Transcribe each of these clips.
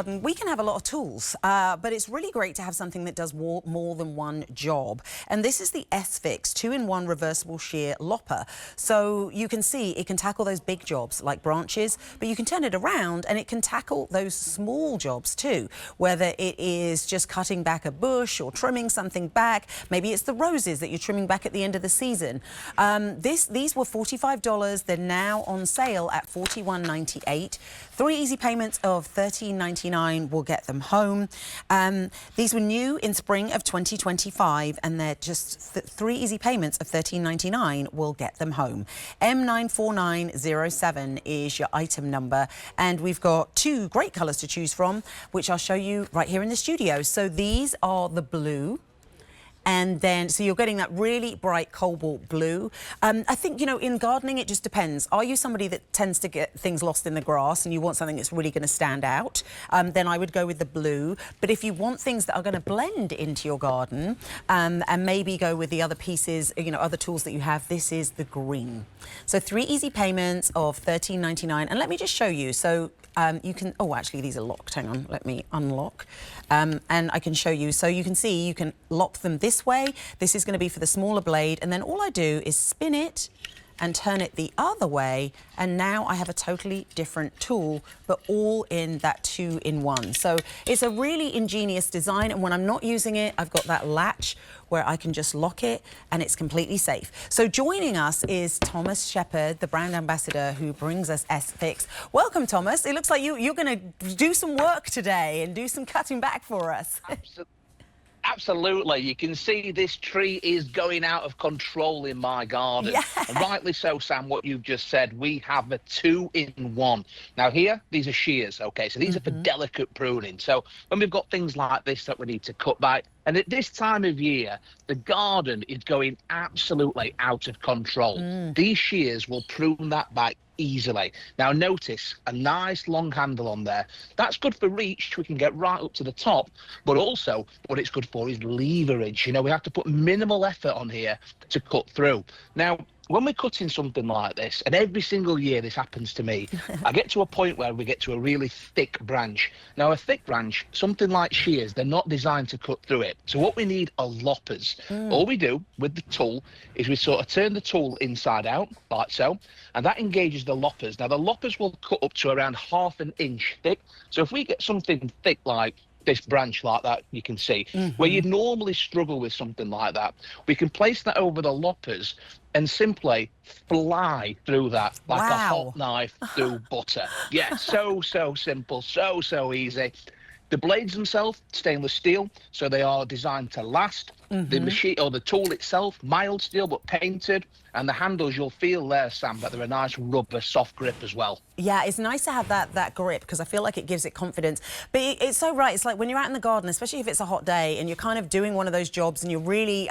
We can have a lot of tools, but it's really great to have something that does more than one job. And this is the S-Fixx 2-in-1 reversible shear lopper. So you can see it can tackle those big jobs like branches, but you can turn it around and it can tackle those small jobs too, whether it is just cutting back a bush or trimming something back. Maybe it's the roses that you're trimming back at the end of the season. These were $45. They're now on sale at $41.98. 3 easy payments of $13.99 will get them home. These were new in spring of 2025, and they're just 3 easy payments of $13.99 will get them home. M94907 is your item number, and we've got 2 great colours to choose from, which I'll show you right here in the studio. So these are the blue. And then, so you're getting that really bright cobalt blue. I think, you know, in gardening, it just depends. Are you somebody that tends to get things lost in the grass and you want something that's really going to stand out? Then I would go with the blue. But if you want things that are going to blend into your garden and maybe go with the other pieces, you know, other tools that you have, this is the green. So 3 easy payments of $13.99. And let me just show you. So you can, oh, actually, these are locked. Hang on, let me unlock. And I can show you. So you can see you can lock them this way. This is going to be for the smaller blade. And then all I do is spin it and turn it the other way. And now I have a totally different tool, but all in that 2-in-1. So it's a really ingenious design. And when I'm not using it, I've got that latch where I can just lock it and it's completely safe. So joining us is Thomas Shepherd, the brand ambassador who brings us S-Fixx. Welcome, Thomas. It looks like you're going to do some work today and do some cutting back for us. Absolutely. You can see this tree is going out of control in my garden. Yeah. And rightly so, Sam, what you've just said. We have a 2-in-1. Now here, these are shears, okay? So these are for delicate pruning. So when we've got things like this that we need to cut back, and at this time of year, the garden is going absolutely out of control. These shears will prune that back easily. Now notice a nice long handle on there. That's good for reach. We can get right up to the top, but also what it's good for is leverage. You know, we have to put minimal effort on here to cut through. Now, when we're cutting something like this, and every single year this happens to me, I get to a point where we get to a really thick branch. Now, a thick branch, something like shears, they're not designed to cut through it. So what we need are loppers. All we do with the tool is we sort of turn the tool inside out, like so, and that engages the loppers. Now, the loppers will cut up to around ½ an inch thick. So if we get something thick like this branch like that, you can see, where you'd normally struggle with something like that, we can place that over the loppers and simply fly through that like a hot knife through butter. Yeah, so simple, so easy. The blades themselves, stainless steel, so they are designed to last. The machine or the tool itself, mild steel but painted, and the handles, you'll feel there, Sam, that they're a nice rubber, soft grip as well. Yeah, it's nice to have that grip because I feel like it gives it confidence. But it's so right. It's like when you're out in the garden, especially if it's a hot day and you're kind of doing one of those jobs and you're really,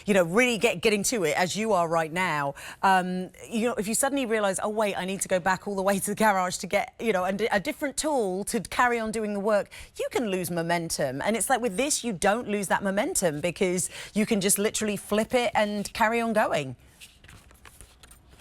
you know, really getting to it as you are right now. You know, if you suddenly realise, oh wait, I need to go back all the way to the garage to get, you know, a different tool to carry on doing the work, you can lose momentum. And it's like with this, you don't lose that momentum because you can just literally flip it and carry on going.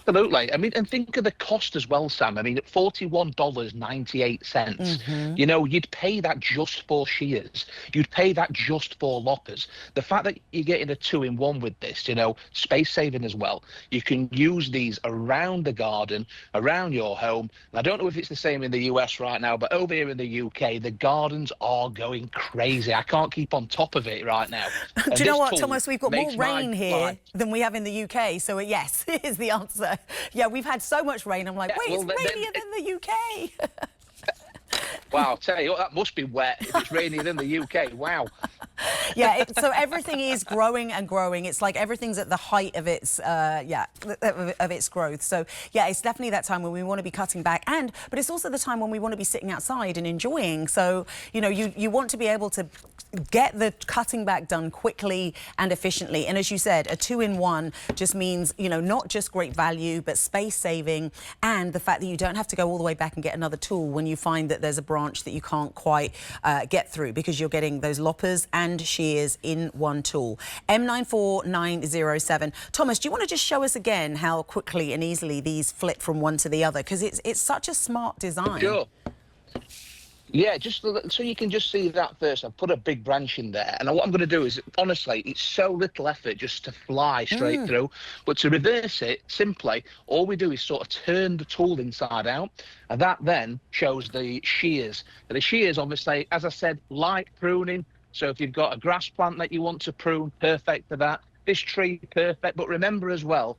Absolutely. I mean, and think of the cost as well, Sam. I mean, at $41.98, you know, you'd pay that just for shears. You'd pay that just for loppers. The fact that you're getting a 2-in-1 with this, you know, space saving as well. You can use these around the garden, around your home. And I don't know if it's the same in the US right now, but over here in the UK, the gardens are going crazy. I can't keep on top of it right now. Do you know what, Thomas? We've got more rain here than we have in the UK. So yes, is the answer. Yeah, we've had so much rain. I'm like, wait, it's rainier than the UK. Wow, I'll tell you what, that must be wet if it's rainier than the UK. Wow. Yeah, so everything is growing and growing. It's like everything's at the height of its, of its growth. So yeah, it's definitely that time when we want to be cutting back, but it's also the time when we want to be sitting outside and enjoying. So you know, you want to be able to get the cutting back done quickly and efficiently. And as you said, a 2-in-1 just means, you know, not just great value, but space saving, and the fact that you don't have to go all the way back and get another tool when you find that there's a branch that you can't quite get through, because you're getting those loppers and shears in one tool. M94907. Thomas, do you want to just show us again how quickly and easily these flip from one to the other? Because it's such a smart design. Sure. Yeah, just so you can just see that first. I've put a big branch in there, and what I'm going to do is, honestly, it's so little effort just to fly straight through. But to reverse it, simply, all we do is sort of turn the tool inside out, and that then shows the shears. And the shears, obviously, as I said, light pruning. So if you've got a grass plant that you want to prune, perfect for that. This tree, perfect. But remember as well,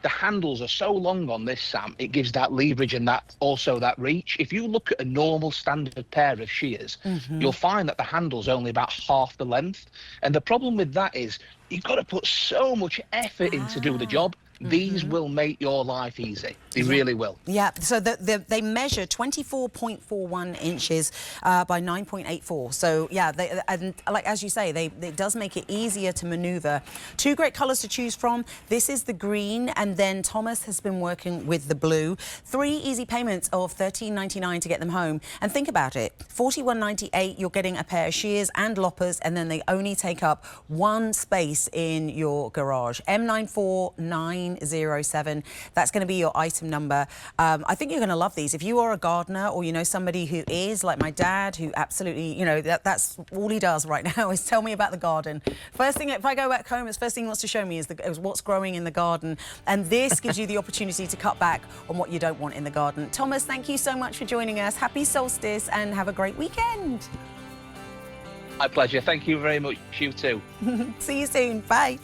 the handles are so long on this, Sam, it gives that leverage and that also that reach. If you look at a normal standard pair of shears, you'll find that the handle's only about half the length. And the problem with that is you've got to put so much effort in to do the job. These will make your life easy. They really will. Yeah, so they measure 24.41 inches by 9.84. So yeah, and like as you say, it does make it easier to maneuver. Two great colours to choose from. This is the green, and then Thomas has been working with the blue. 3 easy payments of $13.99 to get them home. And think about it, $41.98, you're getting a pair of shears and loppers, and then they only take up 1 space in your garage. M94907. That's going to be your item number. I think you're going to love these. If you are a gardener, or you know somebody who is, like my dad, who absolutely, you know, that's all he does right now is tell me about the garden. First thing, if I go back home, it's first thing he wants to show me is what's growing in the garden. And this gives you the opportunity to cut back on what you don't want in the garden. Thomas, thank you so much for joining us. Happy solstice and have a great weekend. My pleasure. Thank you very much. You too. See you soon. Bye.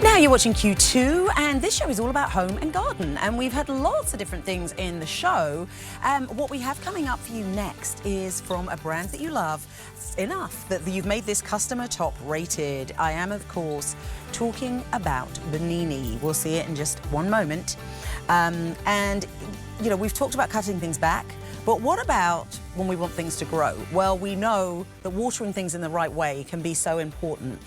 Now you're watching Q2, and this show is all about home and garden, and we've had lots of different things in the show. What we have coming up for you next is from a brand that you love enough that you've made this customer top rated. I am, of course, talking about Bernini. We'll see it in just one moment. And, you know, we've talked about cutting things back. But what about when we want things to grow? Well, we know that watering things in the right way can be so important.